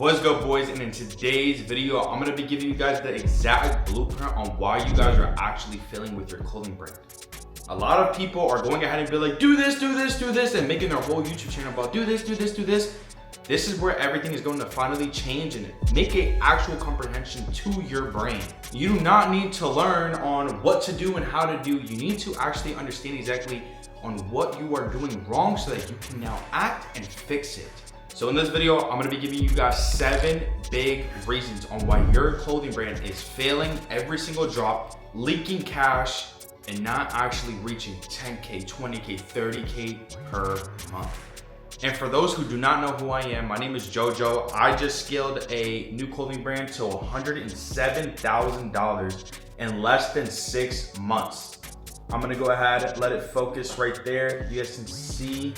What's good, boys? And in today's video, I'm gonna be giving you guys the exact blueprint on why you guys are actually failing with your clothing brand. A lot of people are going ahead and be like, do this, do this, do this, and making their whole YouTube channel about do this, do this, do this. This is where everything is going to finally change and make an actual comprehension to your brain. You do not need to learn on what to do and how to do. You need to actually understand exactly on what you are doing wrong so that you can now act and fix it. So in this video, I'm gonna be giving you guys 7 big reasons on why your clothing brand is failing every single drop, leaking cash, and not actually reaching 10K, 20K, 30K per month. And for those who do not know who I am, my name is JoJo. I just scaled a new clothing brand to $107,000 in less than 6 months. I'm gonna go ahead and let it focus right there. You guys can see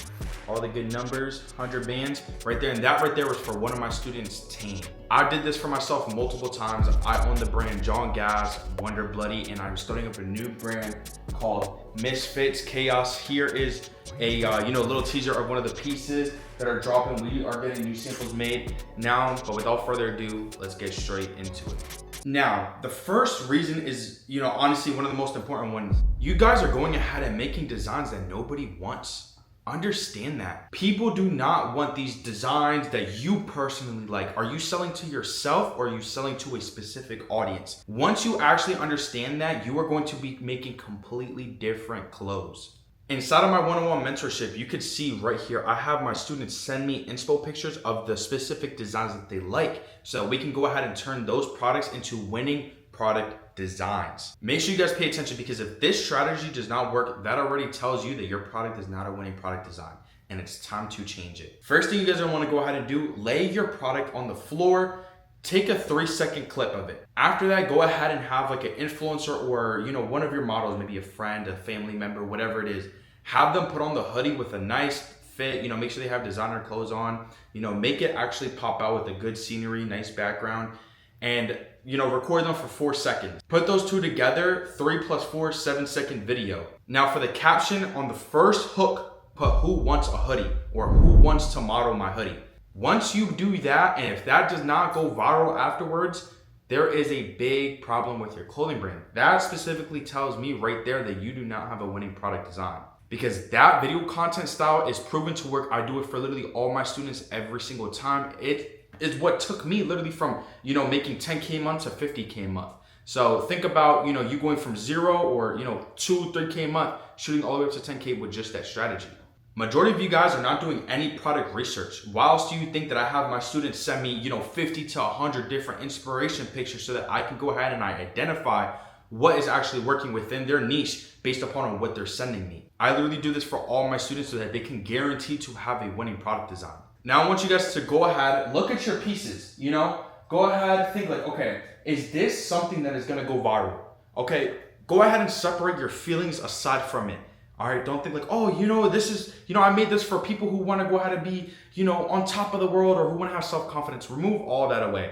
all the good numbers, 100 bands right there. And that right there was for one of my students' team. I did this for myself multiple times. I own the brand John Gas, Wonder Bloody, and I'm starting up a new brand called Misfits Chaos. Here is a little teaser of one of the pieces that are dropping. We are getting new samples made now, but without further ado, let's get straight into it. Now, the first reason is, honestly, one of the most important ones. You guys are going ahead and making designs that nobody wants. Understand that. People do not want these designs that you personally like. Are you selling to yourself or are you selling to a specific audience? Once you actually understand that, you are going to be making completely different clothes. Inside of my one-on-one mentorship, you could see right here, I have my students send me inspo pictures of the specific designs that they like so that we can go ahead and turn those products into winning product designs. Make sure you guys pay attention, because if this strategy does not work, that already tells you that your product is not a winning product design and it's time to change it. First thing you guys are gonna want to go ahead and do, lay your product on the floor, take a 3-second clip of it. After that, go ahead and have like an influencer or one of your models, maybe a friend, a family member, whatever it is, have them put on the hoodie with a nice fit, make sure they have designer clothes on, make it actually pop out with a good scenery, nice background, and record them for 4 seconds. Put those two together, 3 + 4, 7-second video. Now for the caption on the first hook, put who wants a hoodie or who wants to model my hoodie. Once you do that, and if that does not go viral afterwards, there is a big problem with your clothing brand. That specifically tells me right there that you do not have a winning product design, because that video content style is proven to work. I do it for literally all my students every single time. It is what took me literally from, making 10K a month to 50K a month. So think about, you going from 0 or, 2, 3K a month, shooting all the way up to 10K with just that strategy. Majority of you guys are not doing any product research. Whilst you think that I have my students send me, 50 to 100 different inspiration pictures so that I can go ahead and I identify what is actually working within their niche based upon what they're sending me. I literally do this for all my students so that they can guarantee to have a winning product design. Now I want you guys to go ahead, look at your pieces, go ahead, think like, okay, is this something that is gonna go viral? Okay, go ahead and separate your feelings aside from it. All right, don't think like, oh, this is, I made this for people who wanna go ahead and be, on top of the world or who wanna have self-confidence. Remove all that away,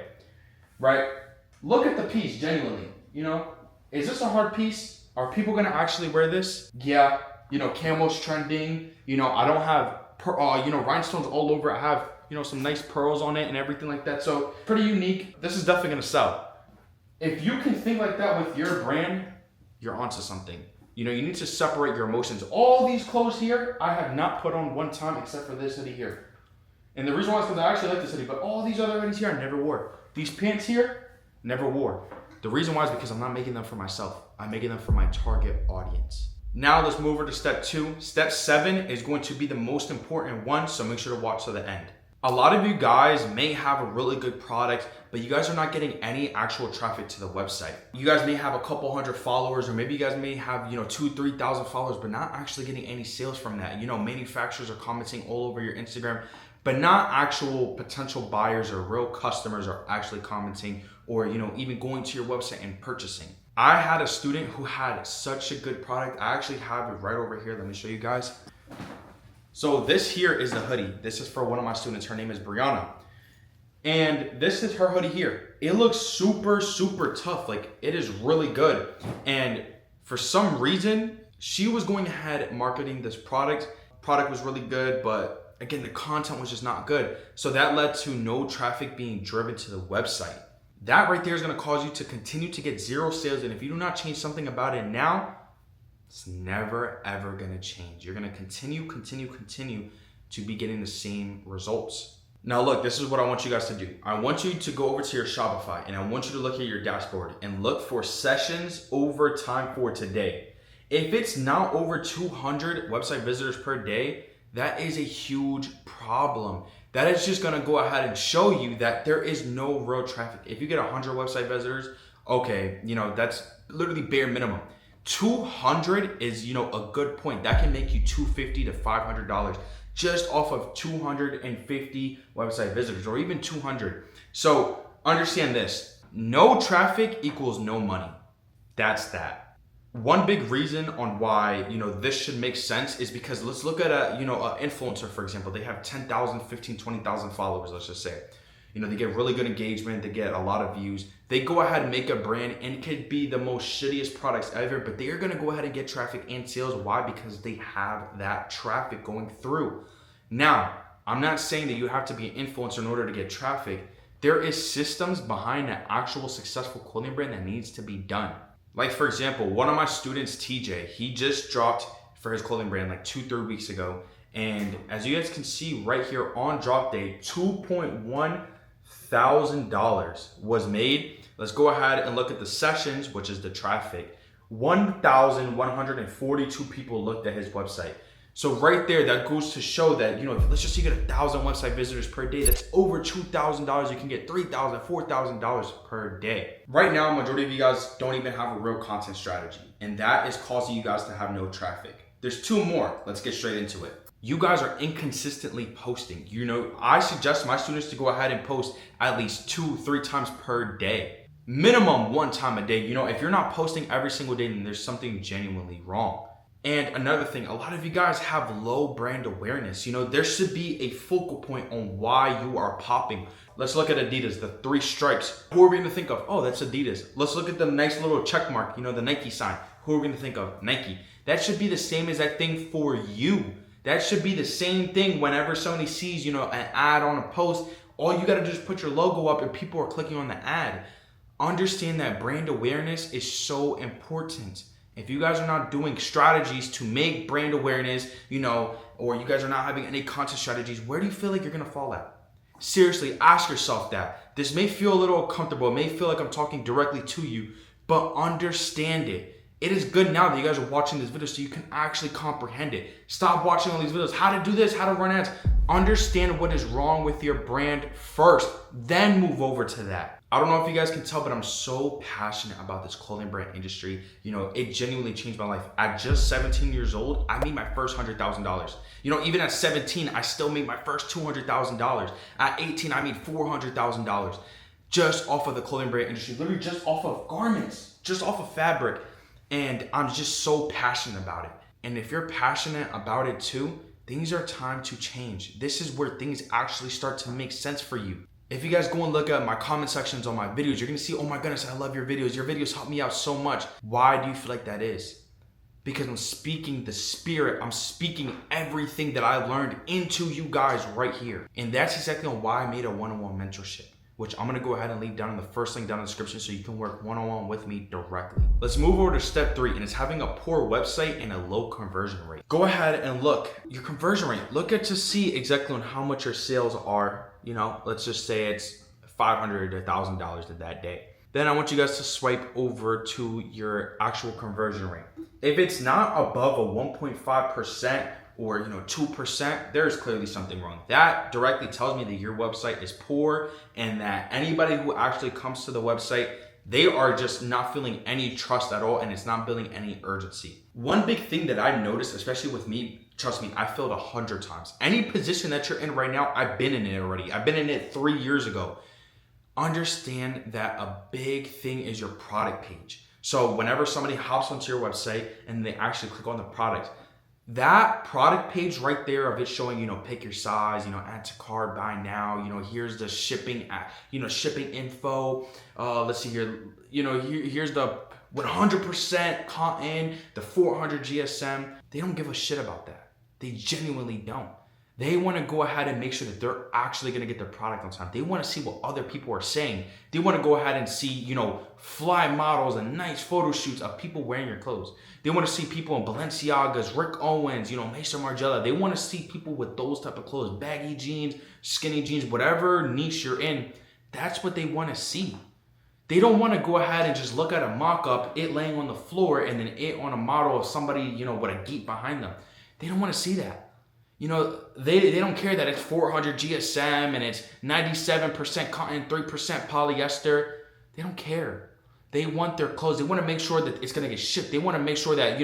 right? Look at the piece genuinely, is this a hard piece? Are people gonna actually wear this? Yeah, camo's trending, I don't have rhinestones all over. I have, some nice pearls on it and everything like that. So pretty unique. This is definitely gonna sell. If you can think like that with your brand, you're onto something. You need to separate your emotions. All these clothes here, I have not put on one time except for this hoodie here. And the reason why is because I actually like this hoodie, but all these other hoodies here, I never wore. These pants here, never wore. The reason why is because I'm not making them for myself. I'm making them for my target audience. Now let's move over to step 2. Step 7 is going to be the most important one, so make sure to watch to the end. A lot of you guys may have a really good product, but you guys are not getting any actual traffic to the website. You guys may have a couple hundred followers, or maybe you guys may have, 2,000 to 3,000 followers, but not actually getting any sales from that. Manufacturers are commenting all over your Instagram, but not actual potential buyers or real customers are actually commenting or, even going to your website and purchasing. I had a student who had such a good product. I actually have it right over here. Let me show you guys. So this here is the hoodie. This is for one of my students. Her name is Brianna. And this is her hoodie here. It looks super, super tough. Like, it is really good. And for some reason, she was going ahead marketing this product. Product was really good, but again, the content was just not good. So that led to no traffic being driven to the website. That right there is going to cause you to continue to get zero sales. And if you do not change something about it now, it's never, ever going to change. You're going to continue to be getting the same results. Now look, this is what I want you guys to do. I want you to go over to your Shopify and I want you to look at your dashboard and look for sessions over time for today. If it's now over 200 website visitors per day, that is a huge problem. That is just gonna go ahead and show you that there is no real traffic. If you get 100 website visitors, okay, that's literally bare minimum. 200 is, a good point. That can make you $250 to $500 just off of 250 website visitors, or even 200. So understand this, no traffic equals no money. That's that. One big reason on why, this should make sense is because let's look at a influencer, for example. They have 10,000, 15, 20,000 followers, let's just say. They get really good engagement, they get a lot of views. They go ahead and make a brand and it could be the most shittiest products ever, but they are gonna go ahead and get traffic and sales. Why? Because they have that traffic going through. Now, I'm not saying that you have to be an influencer in order to get traffic. There is systems behind an actual successful clothing brand that needs to be done. Like for example, one of my students, TJ, he just dropped for his clothing brand like 2-3 weeks ago. And as you guys can see right here on drop date, $2.1 thousand was made. Let's go ahead and look at the sessions, which is the traffic. 1,142 people looked at his website. So right there, that goes to show that, let's just say you get 1,000 website visitors per day. That's over $2,000. You can get $3,000, $4,000 per day. Right now, majority of you guys don't even have a real content strategy. And that is causing you guys to have no traffic. There's two more. Let's get straight into it. You guys are inconsistently posting. I suggest my students to go ahead and post at least 2-3 times per day. Minimum 1 time a day. If you're not posting every single day, then there's something genuinely wrong. And another thing, a lot of you guys have low brand awareness. There should be a focal point on why you are popping. Let's look at Adidas, the 3 stripes. Who are we gonna think of? Oh, that's Adidas. Let's look at the nice little check mark, the Nike sign. Who are we gonna think of? Nike. That should be the same exact thing for you. That should be the same thing whenever somebody sees, an ad on a post. All you gotta do is put your logo up and people are clicking on the ad. Understand that brand awareness is so important. If you guys are not doing strategies to make brand awareness, or you guys are not having any content strategies, where do you feel like you're gonna fall at? Seriously, ask yourself that. This may feel a little uncomfortable. It may feel like I'm talking directly to you, but understand it. It is good now that you guys are watching this video so you can actually comprehend it. Stop watching all these videos. How to do this, how to run ads. Understand what is wrong with your brand first, then move over to that. I don't know if you guys can tell, but I'm so passionate about this clothing brand industry. It genuinely changed my life. At just 17 years old, I made my first $100,000. Even at 17, I still made my first $200,000. At 18, I made $400,000 just off of the clothing brand industry, literally just off of garments, just off of fabric. And I'm just so passionate about it. And if you're passionate about it too, things are time to change. This is where things actually start to make sense for you. If you guys go and look at my comment sections on my videos, you're gonna see, oh my goodness, I love your videos. Your videos help me out so much. Why do you feel like that is? Because I'm speaking the spirit. I'm speaking everything that I learned into you guys right here. And that's exactly why I made a one-on-one mentorship, which I'm gonna go ahead and leave down in the first link down in the description so you can work one-on-one with me directly. Let's move over to step 3, and it's having a poor website and a low conversion rate. Go ahead and look your conversion rate. Look at to see exactly on how much your sales are. Let's just say it's $500 to $1,000 in that day. Then I want you guys to swipe over to your actual conversion rate. If it's not above a 1.5%, or 2%, there's clearly something wrong. That directly tells me that your website is poor and that anybody who actually comes to the website, they are just not feeling any trust at all, and it's not building any urgency. One big thing that I noticed, especially with me, trust me, I failed 100 times. Any position that you're in right now, I've been in it already. I've been in it 3 years ago. Understand that a big thing is your product page. So whenever somebody hops onto your website and they actually click on the product, that product page right there of it showing, pick your size, add to cart, buy now, here's the shipping, shipping info. Let's see here, here's the 100% cotton, the 400 GSM. They don't give a shit about that. They genuinely don't. They want to go ahead and make sure that they're actually going to get their product on time. They want to see what other people are saying. They want to go ahead and see, fly models and nice photo shoots of people wearing your clothes. They want to see people in Balenciagas, Rick Owens, Maison Margiela. They want to see people with those type of clothes, baggy jeans, skinny jeans, whatever niche you're in. That's what they want to see. They don't want to go ahead and just look at a mock-up, it laying on the floor, and then it on a model of somebody, with a geek behind them. They don't want to see that. They don't care that it's 400 GSM and it's 97% cotton, 3% polyester. They don't care. They want their clothes. They want to make sure that it's going to get shipped. They want to make sure that,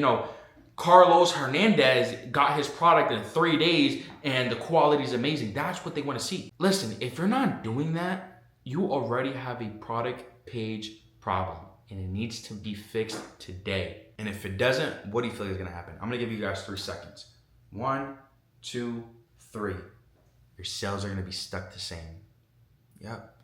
Carlos Hernandez got his product in 3 days and the quality is amazing. That's what they want to see. Listen, if you're not doing that, you already have a product page problem and it needs to be fixed today. And if it doesn't, what do you feel is going to happen? I'm going to give you guys 3 seconds. 1, 2, 3. Your sales are going to be stuck the same. Yep.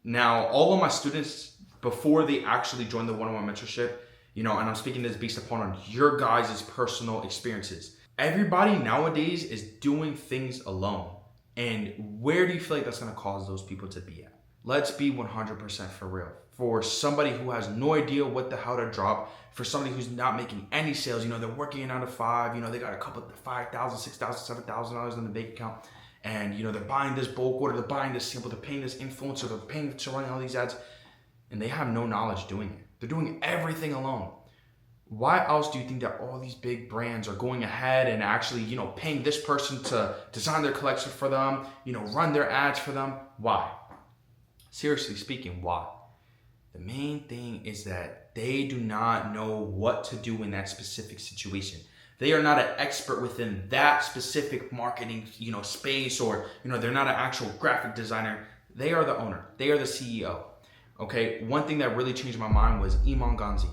Now, all of my students, before they actually join the one-on-one mentorship, and I'm speaking this based upon your guys' personal experiences. Everybody nowadays is doing things alone. And where do you feel like that's going to cause those people to be at? Let's be 100% for real. For somebody who has no idea what the hell to drop, for somebody who's not making any sales, they're working 9 to 5, they got a couple of $5,000, $6,000, $7,000 in the bank account, and they're buying this bulk order, they're buying this sample, they're paying this influencer, they're paying to run all these ads, and they have no knowledge doing it. They're doing everything alone. Why else do you think that all these big brands are going ahead and actually, paying this person to design their collection for them, run their ads for them? Why? Seriously speaking, why? The main thing is that they do not know what to do in that specific situation. They are not an expert within that specific marketing, space, or, they're not an actual graphic designer. They are the owner. They are the CEO. Okay. One thing that really changed my mind was Iman Ghandhi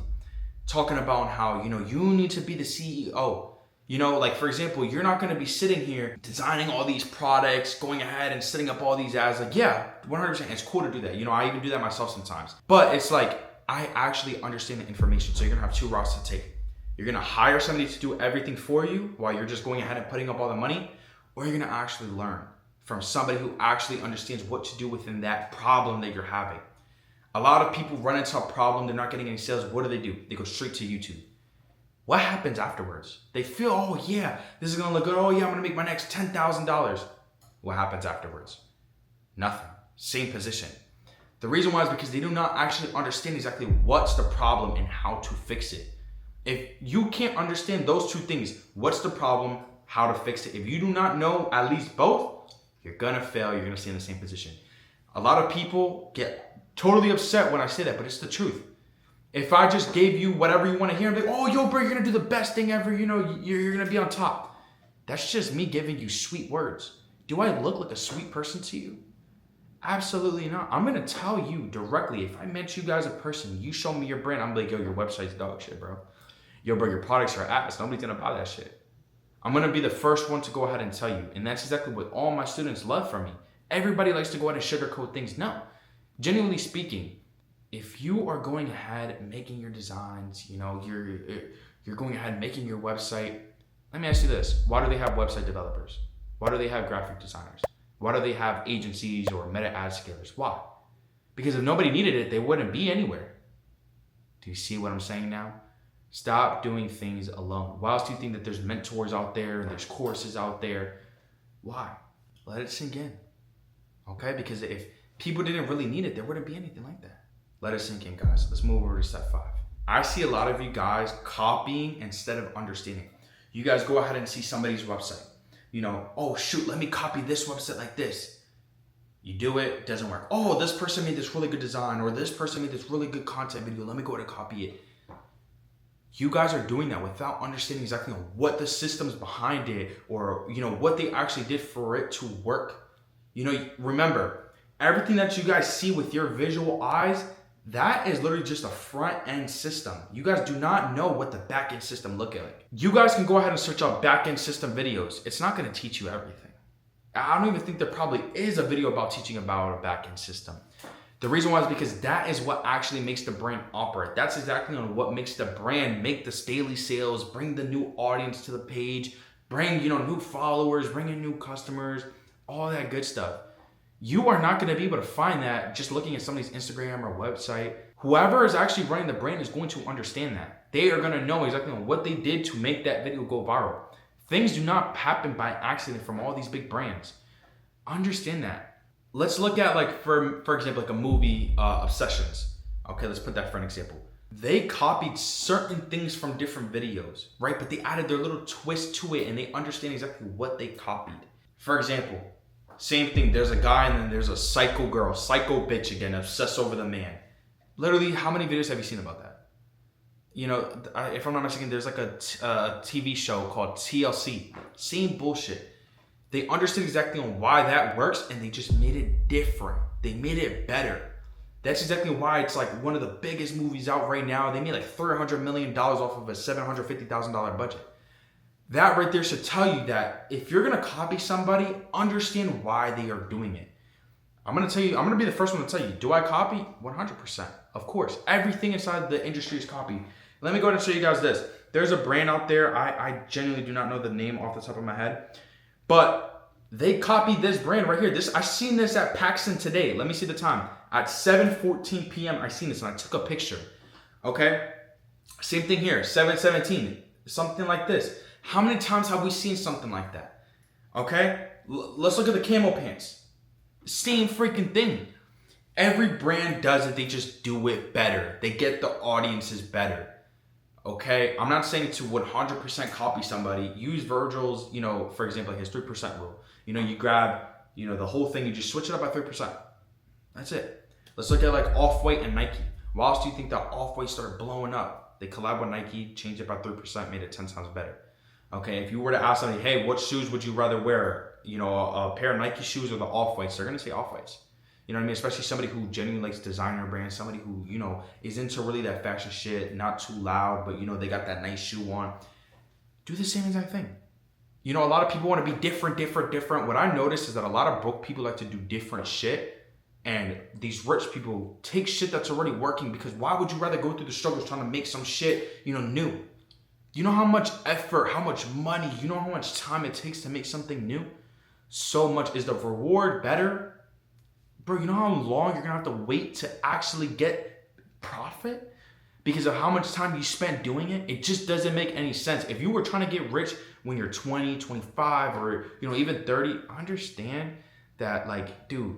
talking about how, you need to be the CEO. For example, you're not going to be sitting here designing all these products, going ahead and setting up all these ads. Like, yeah, 100%. It's cool to do that. I even do that myself sometimes. But it's like, I actually understand the information. So you're going to have 2 routes to take. You're going to hire somebody to do everything for you while you're just going ahead and putting up all the money, or you're going to actually learn from somebody who actually understands what to do within that problem that you're having. A lot of people run into a problem. They're not getting any sales. What do? They go straight to YouTube. What happens afterwards? They feel, oh yeah, this is gonna look good. Oh yeah, I'm gonna make my next $10,000. What happens afterwards? Nothing. Same position. The reason why is because they do not actually understand exactly what's the problem and how to fix it. If you can't understand those 2 things, what's the problem, how to fix it, if you do not know at least both, you're gonna fail, you're gonna stay in the same position. A lot of people get totally upset when I say that, but it's the truth. If I just gave you whatever you want to hear, I'm like, oh, yo, bro, you're going to do the best thing ever. You're going to be on top. That's just me giving you sweet words. Do I look like a sweet person to you? Absolutely not. I'm going to tell you directly. If I met you guys in person, you show me your brand, I'm like, yo, your website's dog shit, bro. Yo, bro, your products are ass. Nobody's going to buy that shit. I'm going to be the first one to go ahead and tell you. And that's exactly what all my students love from me. Everybody likes to go ahead and sugarcoat things. No. Genuinely speaking, if you are going ahead and making your designs, you're going ahead and making your website, let me ask you this. Why do they have website developers? Why do they have graphic designers? Why do they have agencies or meta ad scalers? Why? Because if nobody needed it, they wouldn't be anywhere. Do you see what I'm saying now? Stop doing things alone. Why else do you think that there's mentors out there and there's courses out there? Why? Let it sink in. Okay? Because if people didn't really need it, there wouldn't be anything like that. Let it sink in, guys. Let's move over to step 5. I see a lot of you guys copying instead of understanding. You guys go ahead and see somebody's website. Oh shoot, let me copy this website like this. You do it, it doesn't work. Oh, this person made this really good design, or this person made this really good content video. Let me go ahead and copy it. You guys are doing that without understanding exactly what the system's behind it, or what they actually did for it to work. Remember, everything that you guys see with your visual eyes, that is literally just a front end system. You guys do not know what the back end system looks like. You guys can go ahead and search out back end system videos. It's not going to teach you everything. I don't even think there probably is a video about teaching about a back end system. The reason why is because that is what actually makes the brand operate. That's exactly on what makes the brand make the daily sales, bring the new audience to the page, bring, new followers, bring in new customers, all that good stuff. You are not going to be able to find that just looking at somebody's Instagram or website. Whoever is actually running the brand is going to understand that. They are going to know exactly what they did to make that video go viral. Things do not happen by accident from all these big brands. Understand that. Let's look at, like, for example, like a movie, Obsessions. Okay, let's put that for an example. They copied certain things from different videos, right? But they added their little twist to it and they understand exactly what they copied. For example, same thing. There's a guy and then there's a psycho girl, psycho bitch again, obsessed over the man. Literally, how many videos have you seen about that? If I'm not mistaken, there's like a TV show called TLC. Same bullshit. They understood exactly on why that works and they just made it different. They made it better. That's exactly why it's like one of the biggest movies out right now. They made like $300 million off of a $750,000 budget. That right there should tell you that if you're gonna copy somebody, understand why they are doing it. I'm gonna be the first one to tell you, do I copy? 100%. Of course. Everything inside the industry is copy. Let me go ahead and show you guys this. There's a brand out there. I genuinely do not know the name off the top of my head, but they copied this brand right here. I seen this at Paxton today. Let me see the time. At 7:14 p.m. I seen this and I took a picture. Okay? Same thing here, 7:17. Something like this. How many times have we seen something like that? Okay? Let's look at the camo pants. Same freaking thing. Every brand does it, they just do it better. They get the audiences better. Okay? I'm not saying to 100% copy somebody. Use Virgil's, for example, his 3% rule. You grab, the whole thing, you just switch it up by 3%. That's it. Let's look at like Off-White and Nike. Why else do you think that Off-White started blowing up? They collabed with Nike, changed it by 3%, made it 10 times better. Okay, if you were to ask somebody, hey, what shoes would you rather wear? A pair of Nike shoes or the Off-Whites? They're gonna say Off-Whites. You know what I mean? Especially somebody who genuinely likes designer brands, somebody who, is into really that fashion shit, not too loud, but they got that nice shoe on. Do the same exact thing. A lot of people want to be different. What I noticed is that a lot of broke people like to do different shit. And these rich people take shit that's already working, because why would you rather go through the struggles trying to make some shit, new? You know how much effort, how much money, how much time it takes to make something new? So much. Is the reward better? Bro, you know how long you're gonna have to wait to actually get profit? Because of how much time you spent doing it? It just doesn't make any sense. If you were trying to get rich when you're 20, 25, or even 30, understand that, like, dude,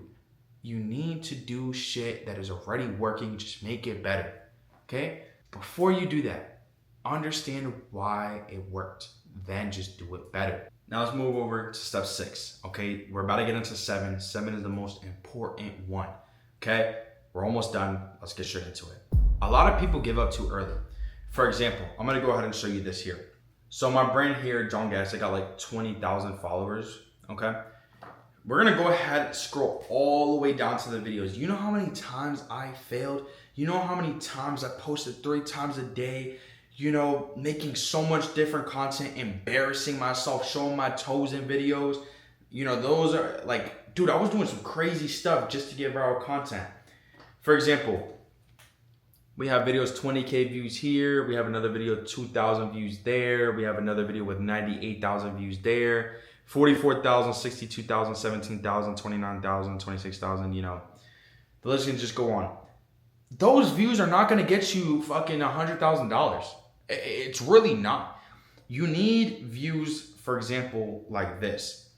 you need to do shit that is already working. Just make it better, okay? Before you do that, understand why it worked. Then just do it better. Now let's move over to step 6, okay? We're about to get into 7. 7 is the most important one, okay? We're almost done. Let's get straight into it. A lot of people give up too early. For example, I'm gonna go ahead and show you this here. So my brand here, John Gas, I got like 20,000 followers, okay? We're gonna go ahead and scroll all the way down to the videos. You know how many times I failed? You know how many times I posted 3 times a day, making so much different content, embarrassing myself, showing my toes in videos. Those are like, dude, I was doing some crazy stuff just to get viral content. For example, we have videos 20K views here. We have another video 2,000 views there. We have another video with 98,000 views there. 44,000, 62,000, 17,000, 29,000, 26,000, The list can just go on. Those views are not going to get you fucking $100,000. It's really not. You need views, for example, like this.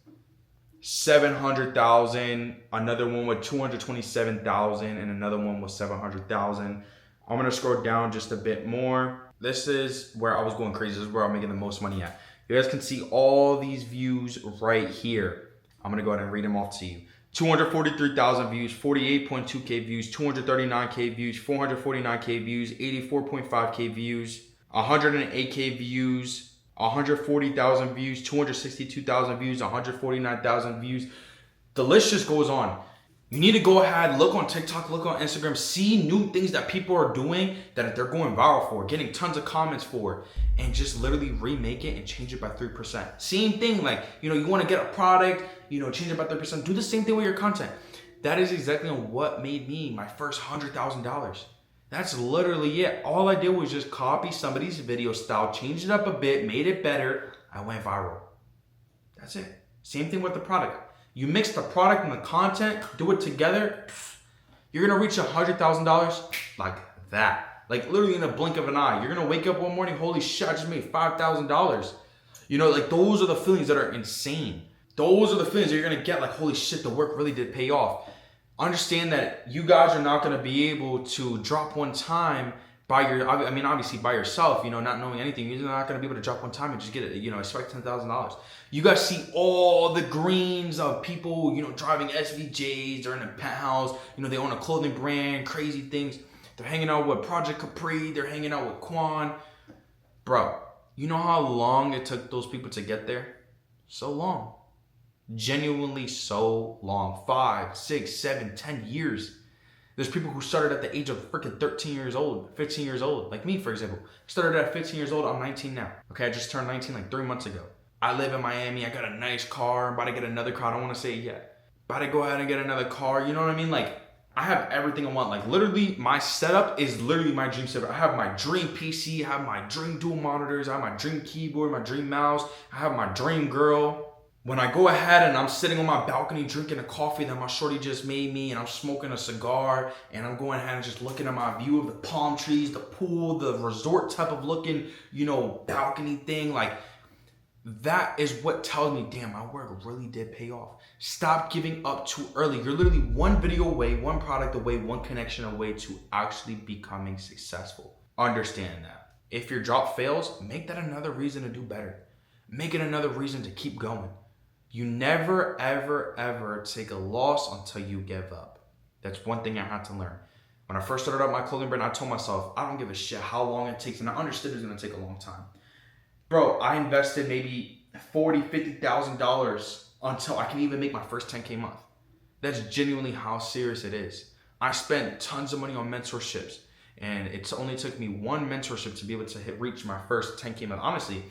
700,000, another one with 227,000, and another one with 700,000. I'm going to scroll down just a bit more. This is where I was going crazy. This is where I'm making the most money at. You guys can see all these views right here. I'm gonna go ahead and read them off to you. 243,000 views, 48.2K views, 239K views, 449K views, 84.5K views, 108K views, 140,000 views, 262,000 views, 149,000 views. The list just goes on. You need to go ahead, look on TikTok, look on Instagram, see new things that people are doing that they're going viral for, getting tons of comments for, and just literally remake it and change it by 3%. Same thing, like, you want to get a product, change it by 3%. Do the same thing with your content. That is exactly what made me my first $100,000. That's literally it. All I did was just copy somebody's video style, change it up a bit, made it better. I went viral. That's it. Same thing with the product. You mix the product and the content, do it together, you're gonna reach $100,000 like that. Like literally in a blink of an eye. You're gonna wake up one morning, holy shit, I just made $5,000. You know, like those are the feelings that are insane. Those are the feelings that you're gonna get like, holy shit, the work really did pay off. Understand that you guys are not gonna be able to drop one time obviously by yourself, you know, not knowing anything. You're not gonna be able to drop one time and just get it, you know, expect $10,000. You guys see all the greens of people, you know, driving SVJs, they're in a penthouse, you know, they own a clothing brand, crazy things. They're hanging out with Project Capri, they're hanging out with Quan. Bro, you know how long it took those people to get there? So long. Genuinely so long. 5, 6, 7, 10 years. There's people who started at the age of freaking 13 years old, 15 years old. Like me, for example. Started at 15 years old, I'm 19 now. Okay, I just turned 19 like 3 months ago. I live in Miami, I got a nice car, I'm about to get another car, I don't want to say it yet. About to go ahead and get another car, you know what I mean? Like, I have everything I want. Like literally, my setup is literally my dream setup. I have my dream PC, I have my dream dual monitors, I have my dream keyboard, my dream mouse, I have my dream girl. When I go ahead and I'm sitting on my balcony drinking a coffee that my shorty just made me, and I'm smoking a cigar, and I'm going ahead and just looking at my view of the palm trees, the pool, the resort type of looking, you know, balcony thing, like that is what tells me, damn, my work really did pay off. Stop giving up too early. You're literally one video away, one product away, one connection away to actually becoming successful. Understand that. If your drop fails, make that another reason to do better. Make it another reason to keep going. You never, ever, ever take a loss until you give up. That's one thing I had to learn. When I first started out my clothing brand, I told myself, I don't give a shit how long it takes. And I understood it was going to take a long time. Bro, I invested maybe $40,000, $50,000 until I can even make my first 10K month. That's genuinely how serious it is. I spent tons of money on mentorships. And it only took me one mentorship to be able to reach my first 10K month. Honestly,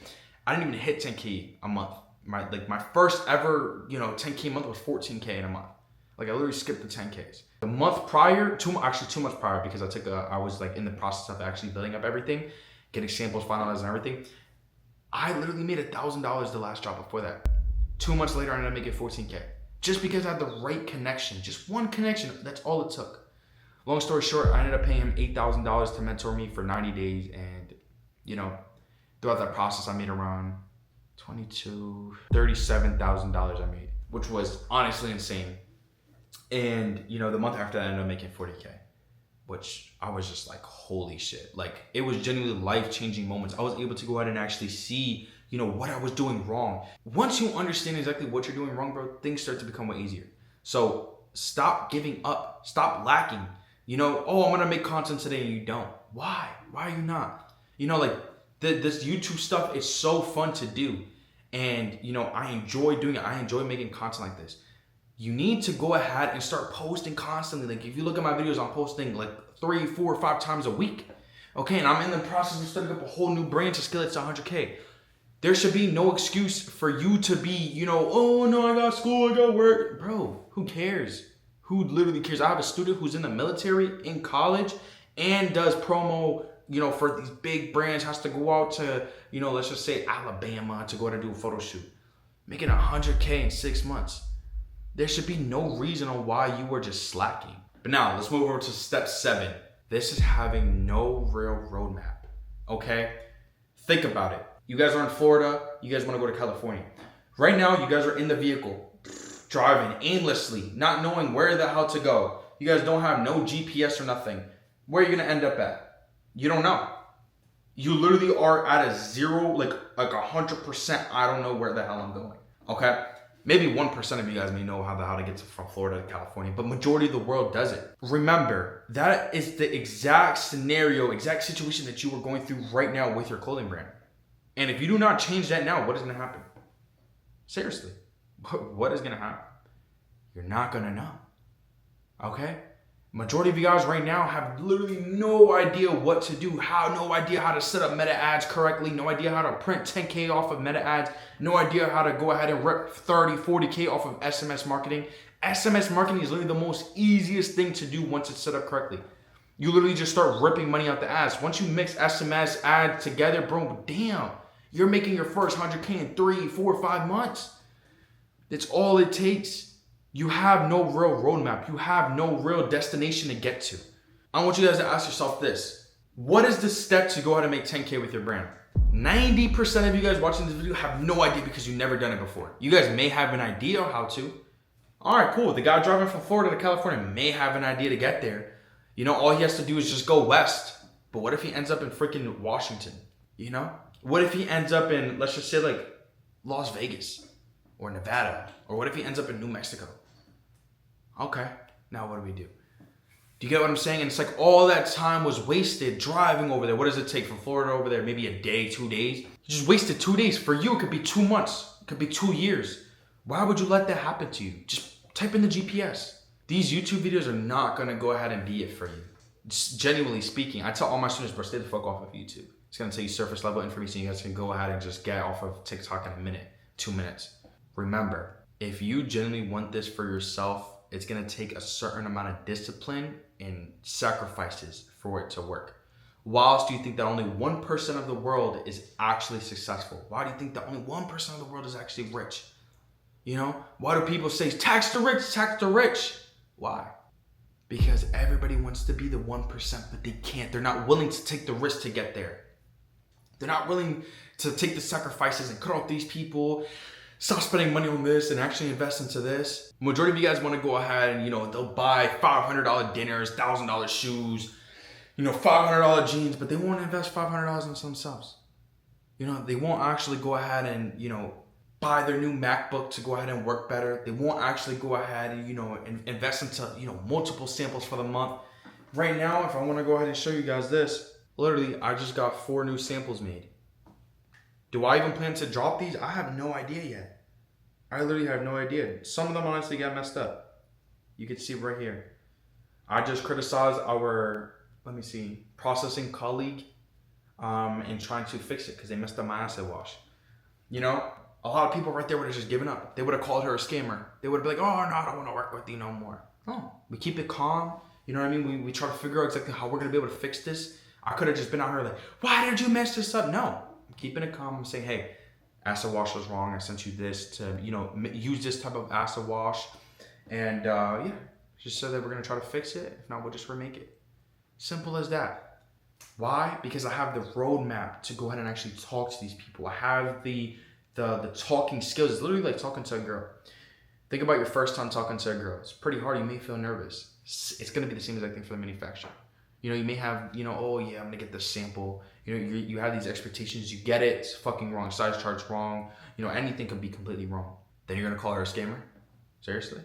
I didn't even hit 10K a month. My first ever, 10K month was 14K in a month. Like I literally skipped the 10Ks. The month prior, 2 months prior, because I was like in the process of actually building up everything, getting samples finalized and everything. I literally made $1,000 the last drop before that. 2 months later, I ended up making 14K. Just because I had the right connection, just one connection, that's all it took. Long story short, I ended up paying him $8,000 to mentor me for 90 days. And, throughout that process, I made around $37,000 I made, which was honestly insane. And, the month after that, I ended up making 40K, which I was just like, holy shit. Like, it was genuinely life-changing moments. I was able to go ahead and actually see, what I was doing wrong. Once you understand exactly what you're doing wrong, bro, things start to become way easier. So stop giving up. Stop lacking. Oh, I'm going to make content today and you don't. Why? Why are you not? This YouTube stuff is so fun to do. And, I enjoy doing it. I enjoy making content like this. You need to go ahead and start posting constantly. Like if you look at my videos, I'm posting like 3, 4, 5 times a week. Okay, and I'm in the process of setting up a whole new brand to scale it to 100K. There should be no excuse for you to be, oh no, I got school, I got work. Bro, who cares? Who literally cares? I have a student who's in the military, in college, and does promo, for these big brands, has to go out to, let's just say Alabama to go out and do a photo shoot. Making 100K in 6 months. There should be no reason on why you were just slacking. But now, let's move over to step 7. This is having no real roadmap, okay? Think about it. You guys are in Florida, you guys want to go to California. Right now, you guys are in the vehicle, driving aimlessly, not knowing where the hell to go. You guys don't have no GPS or nothing. Where are you going to end up at? You don't know. You literally are at a zero, like 100%, I don't know where the hell I'm going, okay? Maybe 1% of you guys may know how to get from Florida to California, but majority of the world doesn't. Remember, that is the exact scenario, exact situation that you are going through right now with your clothing brand. And if you do not change that now, what is going to happen? Seriously, what is going to happen? You're not going to know, okay? Majority of you guys right now have literally no idea what to do, no idea how to set up meta ads correctly, no idea how to print 10K off of meta ads, no idea how to go ahead and rip 30, 40K off of SMS marketing. SMS marketing is literally the most easiest thing to do once it's set up correctly. You literally just start ripping money out the ads. Once you mix SMS ads together, bro, damn, you're making your first 100K in 3, 4, 5 months. That's all it takes. You have no real roadmap. You have no real destination to get to. I want you guys to ask yourself this. What is the step to go ahead and make 10K with your brand? 90% of you guys watching this video have no idea because you've never done it before. You guys may have an idea of how to. All right, cool. The guy driving from Florida to California may have an idea to get there. You know, all he has to do is just go west. But what if he ends up in freaking Washington? You know? What if he ends up in, let's just say like Las Vegas or Nevada? Or what if he ends up in New Mexico? Okay, now what do we do? Do you get what I'm saying? And it's like all that time was wasted driving over there. What does it take from Florida over there? Maybe a day, 2 days? You just wasted 2 days. For you, it could be 2 months. It could be 2 years. Why would you let that happen to you? Just type in the GPS. These YouTube videos are not gonna go ahead and be it for you. Just genuinely speaking, I tell all my students, bro, stay the fuck off of YouTube. It's gonna tell you surface level information. You guys can go ahead and just get off of TikTok in a minute, 2 minutes. Remember, if you genuinely want this for yourself, it's gonna take a certain amount of discipline and sacrifices for it to work. Why else do you think that only 1% of the world is actually successful? Why do you think that only 1% of the world is actually rich? You know, why do people say tax the rich, tax the rich? Why? Because everybody wants to be the 1%, but they can't. They're not willing to take the risk to get there. They're not willing to take the sacrifices and cut off these people, stop spending money on this and actually invest into this. Majority of you guys want to go ahead and, you know, they'll buy $500 dinners, $1,000 shoes, you know, $500 jeans, but they won't invest $500 into themselves. You know, they won't actually go ahead and, you know, buy their new MacBook to go ahead and work better. They won't actually go ahead and, you know, invest into, you know, multiple samples for the month. Right now, if I want to go ahead and show you guys this, literally, I just got 4 new samples made. Do I even plan to drop these? I have no idea yet. I literally have no idea. Some of them honestly got messed up. You can see right here. I just criticized our, let me see, processing colleague in trying to fix it because they messed up my acid wash. You know, a lot of people right there would have just given up. They would have called her a scammer. They would have been like, oh no, I don't want to work with you no more. No, we keep it calm. You know what I mean? We try to figure out exactly how we're going to be able to fix this. I could have just been out here like, why did you mess this up? No, I'm keeping it calm. I'm saying, hey, acid wash was wrong. I sent you this to, you know, use this type of acid wash. And yeah, just said that we're going to try to fix it. If not, we'll just remake it. Simple as that. Why? Because I have the roadmap to go ahead and actually talk to these people. I have the talking skills. It's literally like talking to a girl. Think about your first time talking to a girl. It's pretty hard. You may feel nervous. It's going to be the same exact thing for the manufacturer. You know, you may have, you know, oh yeah, I'm going to get this sample. You know, you have these expectations. You get it. It's fucking wrong. Size chart's wrong. You know, anything could be completely wrong. Then you're going to call her a scammer? Seriously?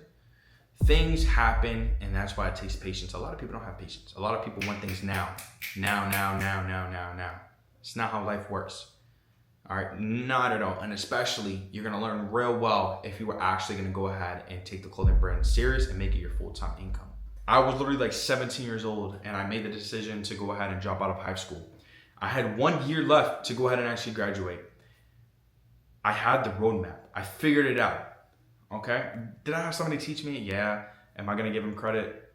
Things happen, and that's why it takes patience. A lot of people don't have patience. A lot of people want things now. Now. It's not how life works. All right, not at all. And especially, you're gonna learn real well if you were actually gonna go ahead and take the clothing brand serious and make it your full-time income. I was literally like 17 years old, and I made the decision to go ahead and drop out of high school. I had 1 year left to go ahead and actually graduate. I had the roadmap. I figured it out. Okay, did I have somebody teach me? Yeah. Am I gonna give him credit?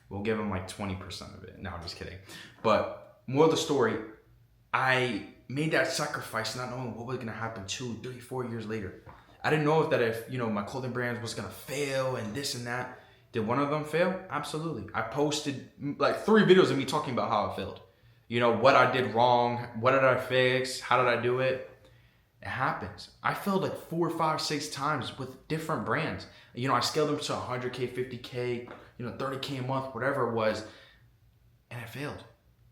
We'll give him like 20% of it. No, I'm just kidding. But more of the story, I made that sacrifice not knowing what was gonna happen 2, 3, 4 years later. I didn't know if you know, my clothing brand was gonna fail and this and that. Did one of them fail? Absolutely. I posted like 3 videos of me talking about how it failed. You know, what I did wrong, what did I fix, how did I do it? It happens. I failed like 4, 5, 6 times with different brands. You know, I scaled them to 100K, 50K, you know, 30K a month, whatever it was, and it failed.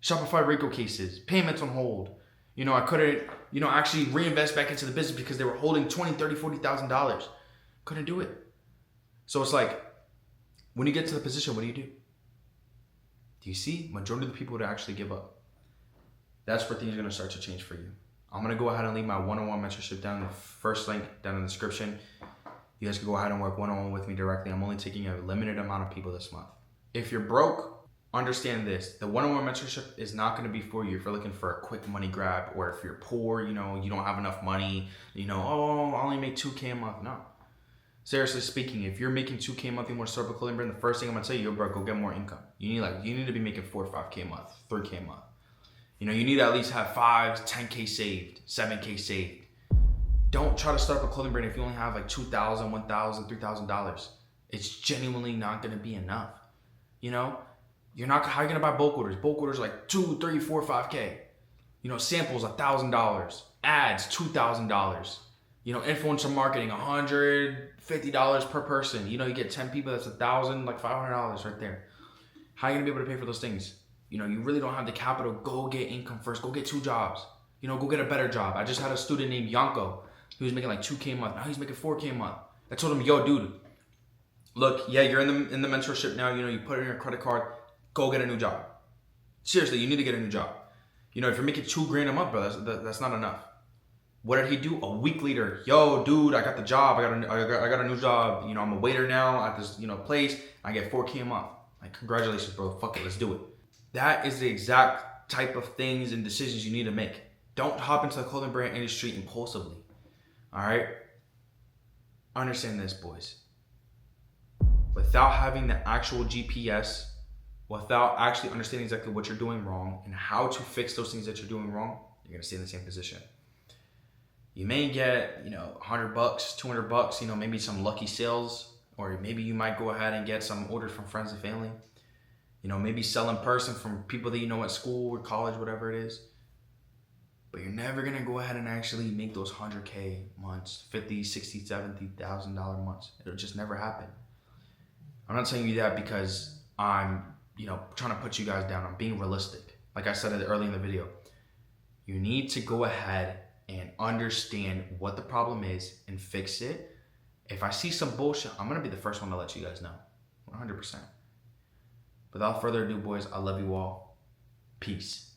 Shopify Rico cases, payments on hold. You know, I couldn't, you know, actually reinvest back into the business because they were holding $20,000, $30,000, $40,000. Couldn't do it. So it's like, when you get to the position, what do? Do you see? Majority of the people that actually give up. That's where things are gonna start to change for you. I'm gonna go ahead and leave my one-on-one mentorship down in the first link down in the description. You guys can go ahead and work one-on-one with me directly. I'm only taking a limited amount of people this month. If you're broke, understand this. The one-on-one mentorship is not gonna be for you if you're looking for a quick money grab, or if you're poor, you know, you don't have enough money, you know, oh, I only make 2K a month. No. Seriously speaking, if you're making 2K a month, you want to start a clothing brand, the first thing I'm gonna tell you, bro, go get more income. You need to be making 4 or 5K a month, 3K a month. You know, you need to at least have 5, 10K saved, 7K saved. Don't try to start up a clothing brand if you only have like $2,000, $1,000, $3,000. It's genuinely not gonna be enough. You know, how are you gonna buy bulk orders? Bulk orders are like 2, 3, 4, 5K. You know, samples $1,000, ads $2,000. You know, influencer marketing $150 per person. You know, you get 10 people, that's $1,000, like $500 right there. How are you gonna be able to pay for those things? You know, you really don't have the capital. Go get income first. Go get 2 jobs. You know, go get a better job. I just had a student named Yanko. He was making like 2K a month. Now he's making 4K a month. I told him, yo, dude, look, yeah, you're in the mentorship now. You know, you put it in your credit card. Go get a new job. Seriously, you need to get a new job. You know, if you're making $2,000 a month, bro, that's not enough. What did he do? A week later, yo, dude, I got the job. I got a new job. You know, I'm a waiter now at this place. I get 4K a month. Like, congratulations, bro. Fuck it, let's do it. That is the exact type of things and decisions you need to make. Don't hop into the clothing brand industry impulsively. All right? Understand this, boys. Without having the actual GPS, without actually understanding exactly what you're doing wrong and how to fix those things that you're doing wrong, you're gonna stay in the same position. You may get, $100, $200, maybe some lucky sales, or maybe you might go ahead and get some orders from friends and family. Maybe sell in person from people that you know at school or college, whatever it is. But you're never gonna go ahead and actually make those 100K months, 50, 60, $70,000 months. It'll just never happen. I'm not telling you that because I'm, trying to put you guys down. I'm being realistic. Like I said early in the video, you need to go ahead and understand what the problem is and fix it. If I see some bullshit, I'm gonna be the first one to let you guys know, 100%. Without further ado, boys, I love you all. Peace.